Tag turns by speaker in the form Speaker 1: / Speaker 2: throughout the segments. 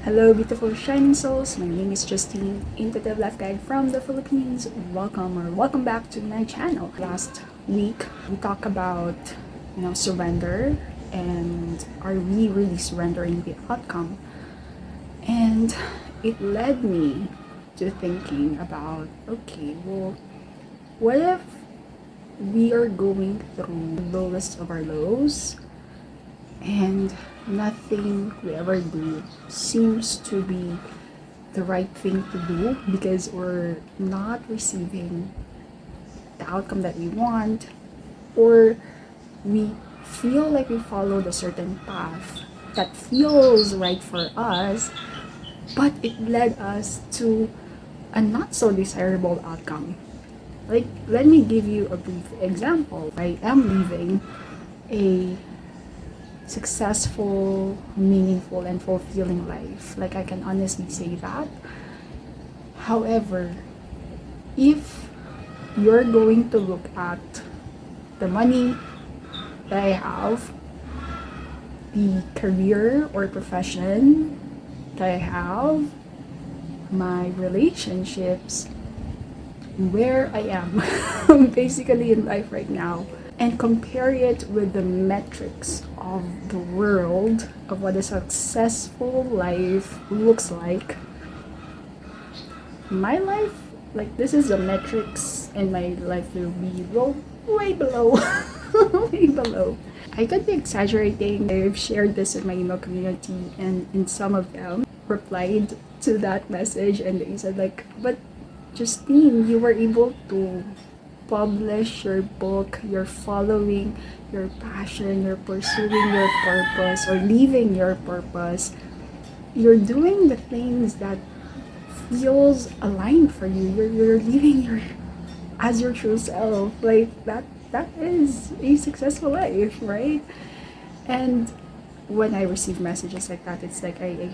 Speaker 1: Hello, beautiful shining souls. My name is Jostine, Intuitive Life Guide from the Philippines. Welcome back to my channel. Last week we talked about surrender, and are we really surrendering the outcome? And it led me to thinking about, okay, well, what if we are going through the lowest of our lows and nothing we ever do seems to be the right thing to do because we're not receiving the outcome that we want, or we feel like we followed a certain path that feels right for us, but it led us to a not so desirable outcome. Like, let me give you a brief example. I am living a successful, meaningful, and fulfilling life. Like, I can honestly say that. However, if you're going to look at the money that I have, the career or profession that I have, my relationships, where I am basically in life right now, and compare it with the metrics of the world of what a successful life looks like, my life, like, this is the metrics, and my life will be way below. Way below. I could be exaggerating. I've shared this in my email community, and in some of them replied to that message, and they said, like, but Justine, you were able to publish your book, you're following your passion, you're pursuing your purpose, or living your purpose, you're doing the things that feels aligned for you, you're living your as your true self. Like, that is a successful life, right? And when I receive messages like that, it's like I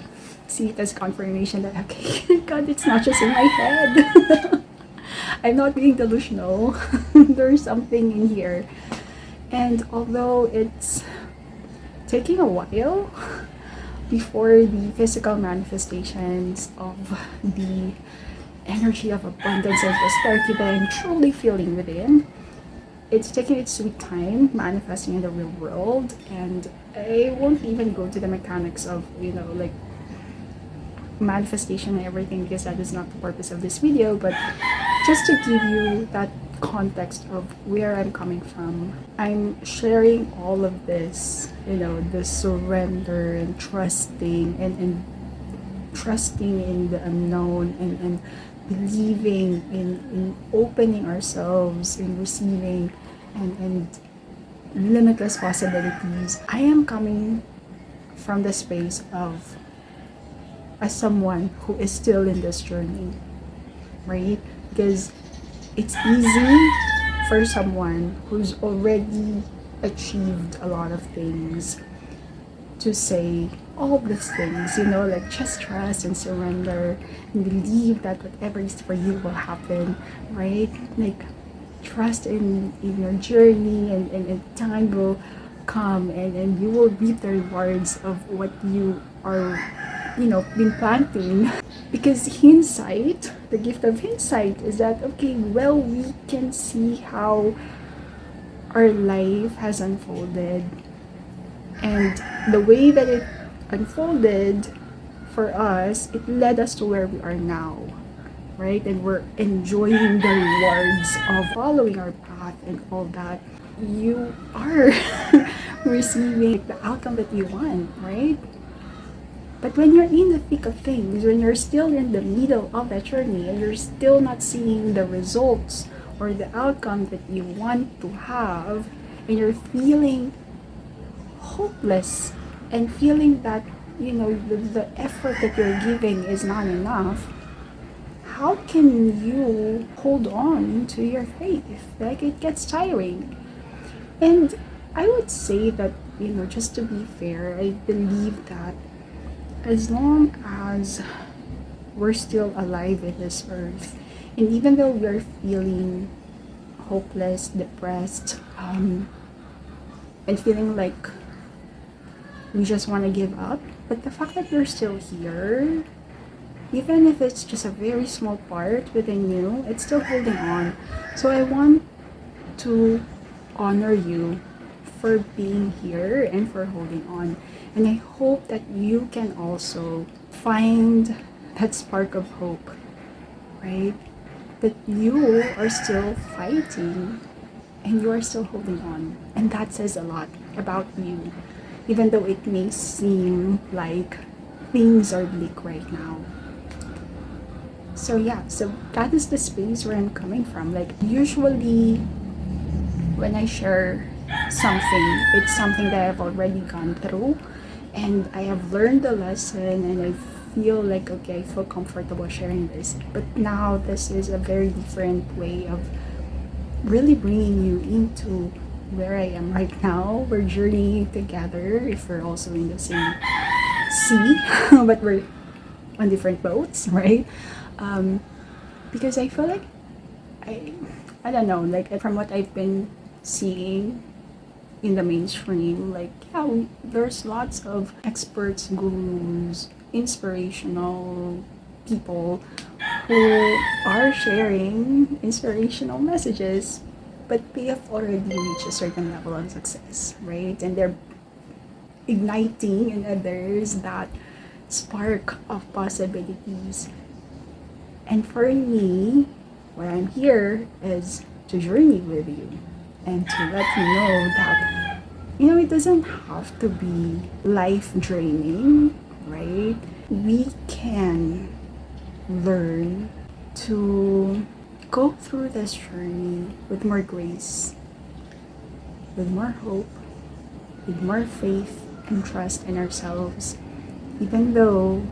Speaker 1: see it as confirmation that, okay, God, it's not just in my head. I'm not being delusional. There's something in here. And although it's taking a while before the physical manifestations of the energy of abundance and prosperity that I'm truly feeling within, it's taking its sweet time manifesting in the real world. And I won't even go to the mechanics of, like, manifestation and everything, because that is not the purpose of this video, but just to give you that context of where I'm coming from. I'm sharing all of this, the surrender and trusting, and trusting in the unknown, and believing in opening ourselves, in receiving, and limitless possibilities. I am coming from the space of as someone who is still in this journey, right? Because it's easy for someone who's already achieved a lot of things to say all these things, like, just trust and surrender and believe that whatever is for you will happen, right? Like, trust in your journey, and time will come, and you will reap the rewards of what you are been planting. Because hindsight, the gift of hindsight, is that, okay, well, we can see how our life has unfolded, and the way that it unfolded for us, it led us to where we are now, right? And we're enjoying the rewards of following our path and all that. You are receiving the outcome that you want, right? But when you're in the thick of things, when you're still in the middle of that journey, and you're still not seeing the results or the outcome that you want to have, and you're feeling hopeless, and feeling that, the effort that you're giving is not enough, how can you hold on to your faith? Like, it gets tiring. And I would say that, just to be fair, I believe that as long as we're still alive in this earth, and even though we're feeling hopeless, depressed, and feeling like we just want to give up. But the fact that you're still here, even if it's just a very small part within you, it's still holding on. So I want to honor you for being here and for holding on. And I hope that you can also find that spark of hope, right? That you are still fighting and you are still holding on. And that says a lot about you, even though it may seem like things are bleak right now. So yeah, so that is the space where I'm coming from. Like, usually when I share something, it's something that I've already gone through and I have learned the lesson, and I feel like, okay, I feel comfortable sharing this. But now this is a very different way of really bringing you into where I am right now. We're journeying together if we're also in the same sea, but we're on different boats, right? Because I feel like I don't know, like from what I've been seeing in the mainstream, like, yeah, there's lots of experts, gurus, inspirational people who are sharing inspirational messages, but they have already reached a certain level of success, right? And they're igniting in others that spark of possibilities. And for me, what I'm here is to journey with you and to let you know that, it doesn't have to be life draining, right? We can learn to go through this journey with more grace, with more hope, with more faith and trust in ourselves, even though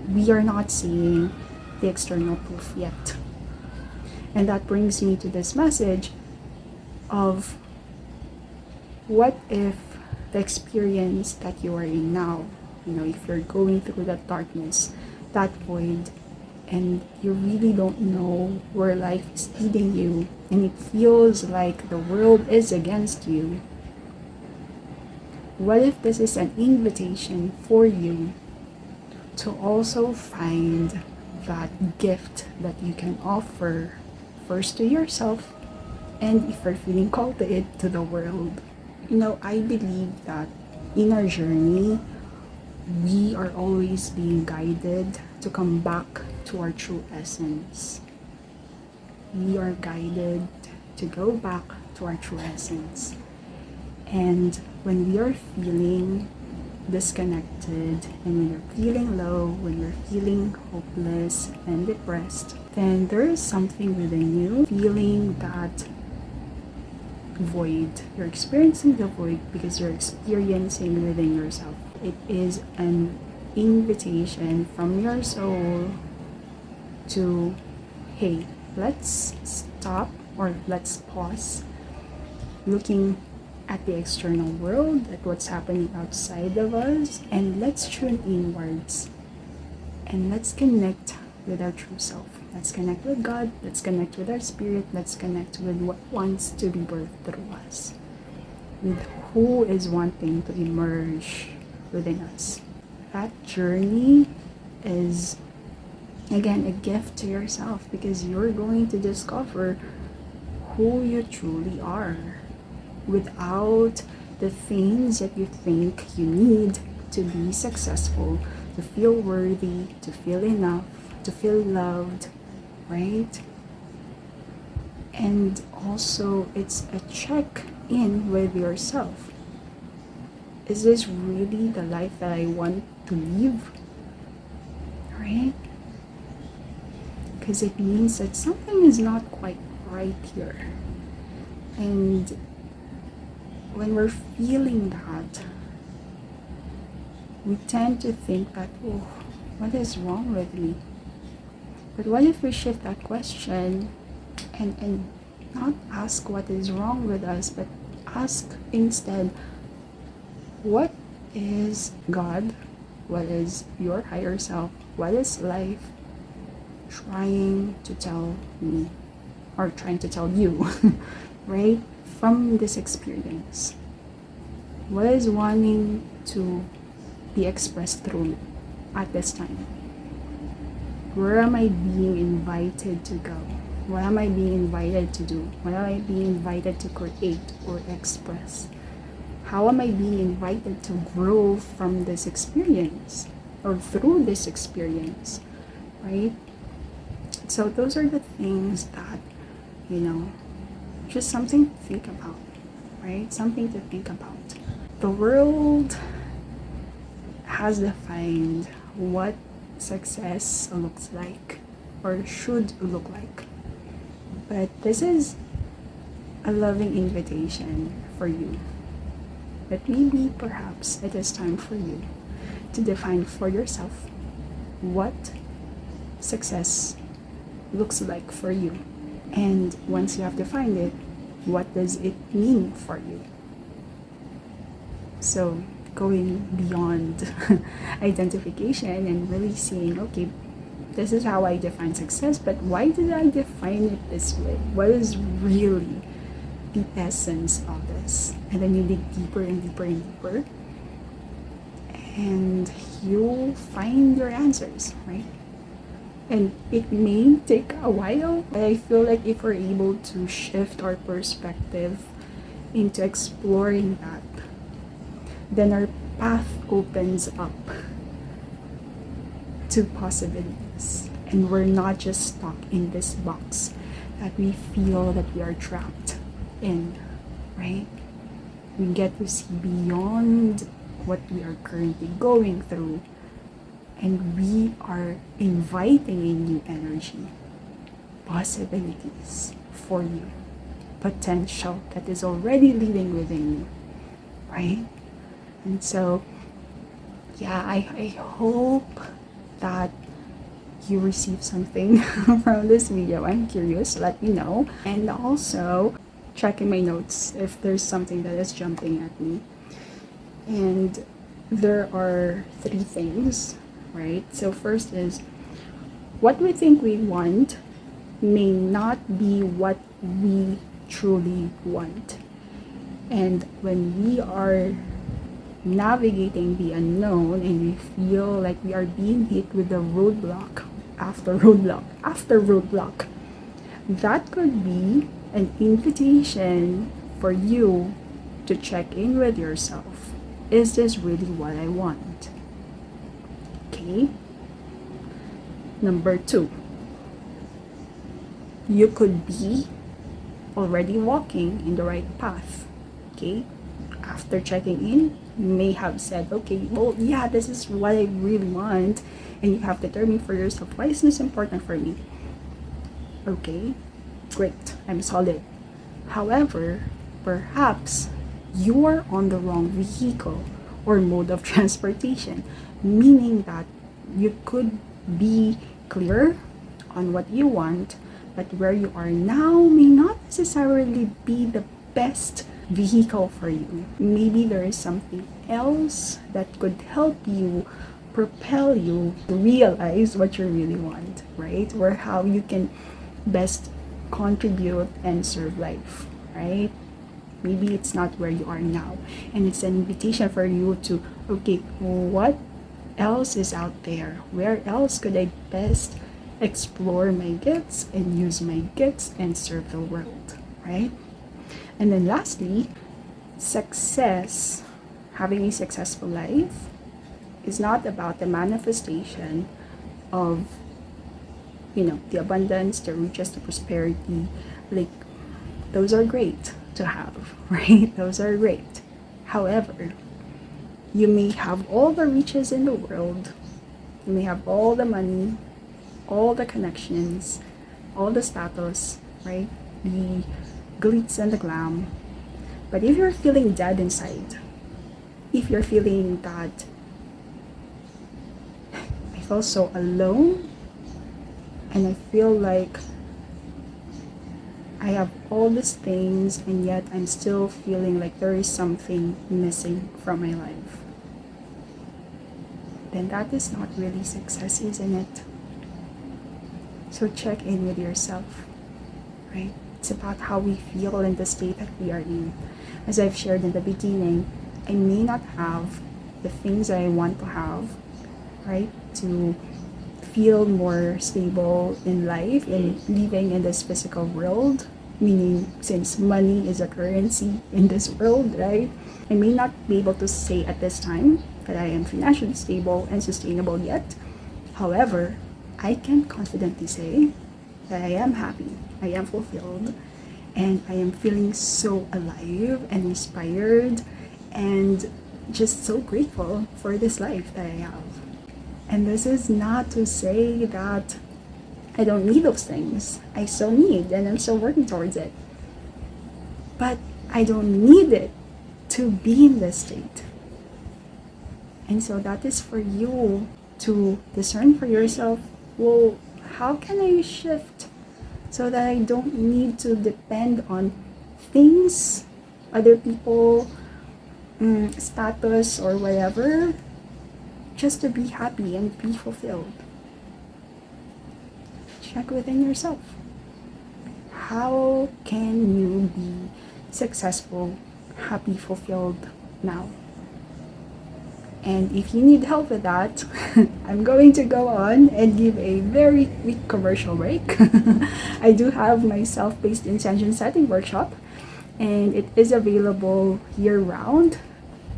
Speaker 1: we are not seeing the external proof yet. And that brings me to this message of, what if the experience that you are in now, if you're going through that darkness, that void, and you really don't know where life is leading you, and it feels like the world is against you, what if this is an invitation for you to also find that gift that you can offer first to yourself, and if you're feeling called to it, to the world. I believe that in our journey, we are always being guided to come back to our true essence. We are guided to go back to our true essence. And when we are feeling disconnected, and when you're feeling low, when you're feeling hopeless and depressed, then there is something within you feeling that void. You're experiencing the void because you're experiencing within yourself. It is an invitation from your soul to, hey, let's stop, or let's pause looking at the external world, at what's happening outside of us, and let's tune inwards and let's connect with our true self. Let's connect with God, let's connect with our spirit, let's connect with what wants to be birthed through us, with who is wanting to emerge within us. That journey is, again, a gift to yourself, because you're going to discover who you truly are without the things that you think you need to be successful, to feel worthy, to feel enough, to feel loved, right? And also, it's a check in with yourself. Is this really the life that I want to live? Right? Because it means that something is not quite right here. And when we're feeling that, we tend to think that, oh, what is wrong with me? But what if we shift that question and not ask what is wrong with us, but ask instead, what is God? What is your higher self? What is life trying to tell me, or trying to tell you, right? From this experience, what is wanting to be expressed through me at this time? Where am I being invited to go? What am I being invited to do? What am I being invited to create or express? How am I being invited to grow from this experience or through this experience, right? So those are the things that, just something to think about, right? Something to think about. The world has defined what success looks like or should look like. But this is a loving invitation for you. But maybe perhaps it is time for you to define for yourself what success looks like for you. And once you have defined it, what does it mean for you? So going beyond identification and really seeing, okay, this is how I define success, but why did I define it this way? What is really the essence of this? And then you dig deeper and deeper and deeper, and you'll find your answers, right? And it may take a while, but I feel like if we're able to shift our perspective into exploring that, then our path opens up to possibilities. And we're not just stuck in this box that we feel that we are trapped in, right? We get to see beyond what we are currently going through, and we are inviting a new energy, possibilities for you, potential that is already living within you, right? And so, yeah, I hope that you receive something from this video. I'm curious, let me know. And also, check in my notes if there's something that is jumping at me. And there are 3 things, right? So first is, what we think we want may not be what we truly want. And when we are navigating the unknown and we feel like we are being hit with a roadblock after roadblock after roadblock, that could be an invitation for you to check in with yourself. Is this really what I want? Okay. Number 2, you could be already walking in the right path. Okay. After checking in, you may have said, okay, well, yeah, this is what I really want. And you have determined for yourself, why is this important for me? Okay, great, I'm solid. However, perhaps you are on the wrong vehicle or mode of transportation, meaning that you could be clear on what you want, but where you are now may not necessarily be the best vehicle for you. Maybe there is something else that could help you, propel you to realize what you really want, right? Or how you can best contribute and serve life, right? Maybe it's not where you are now, and it's an invitation for you to, okay, what else is out there? Where else could I best explore my gifts and use my gifts and serve the world, right? And then lastly, success, having a successful life, is not about the manifestation of, the abundance, the riches, the prosperity. Like, those are great to have, right? Those are great. However, you may have all the riches in the world, you may have all the money, all the connections, all the status, right? The glitz and the glam. But if you're feeling dead inside, if you're feeling that I feel so alone, and I feel like I have all these things and yet I'm still feeling like there is something missing from my life, then that is not really success, isn't it? So check in with yourself, right? It's about how we feel in the state that we are in. As I've shared in the beginning, I may not have the things I want to have, right? To feel more stable in life and living in this physical world, meaning since money is a currency in this world, right? I may not be able to say at this time that I am financially stable and sustainable yet. However, I can confidently say that I am happy, I am fulfilled, and I am feeling so alive and inspired and just so grateful for this life that I have. And this is not to say that I don't need those things. I still need, and I'm still working towards it. But I don't need it to be in this state. And so that is for you to discern for yourself, well, how can I shift so that I don't need to depend on things, other people, status, or whatever, just to be happy and be fulfilled. Check within yourself. How can you be successful, happy, fulfilled now? And if you need help with that, I'm going to go on and give a very quick commercial break. I do have my self-paced intention setting workshop, and it is available year-round.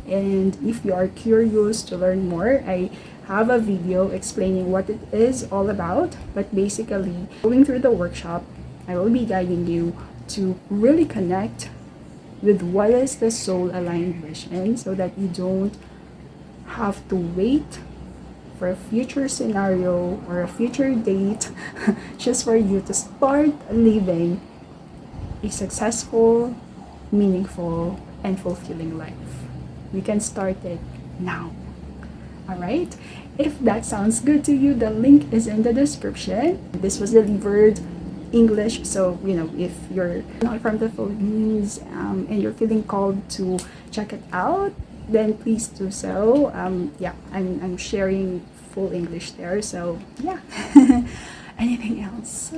Speaker 1: And if you are curious to learn more, I have a video explaining what it is all about. But basically, going through the workshop, I will be guiding you to really connect with what is the soul-aligned vision so that you don't have to wait for a future scenario or a future date just for you to start living a successful, meaningful, and fulfilling life. We can start it now. Alright? If that sounds good to you, the link is in the description. This was delivered English, so if you're not from the Philippines and you're feeling called to check it out, then please do so. I'm sharing full English there, so yeah. Anything else?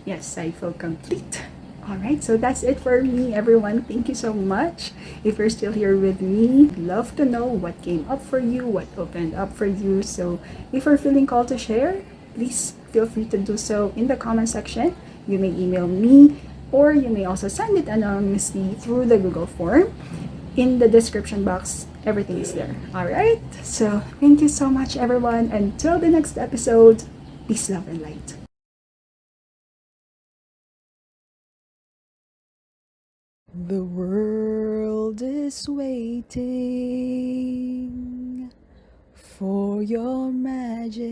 Speaker 1: Yes, I feel complete. Alright, so that's it for me, everyone. Thank you so much. If you're still here with me, I'd love to know what came up for you, what opened up for you. So if you're feeling called to share, please feel free to do so in the comment section. You may email me, or you may also send it anonymously through the Google form. In the description box, everything is there. Alright, so thank you so much, everyone. Until the next episode, peace, love, and light. The world is waiting for your magic.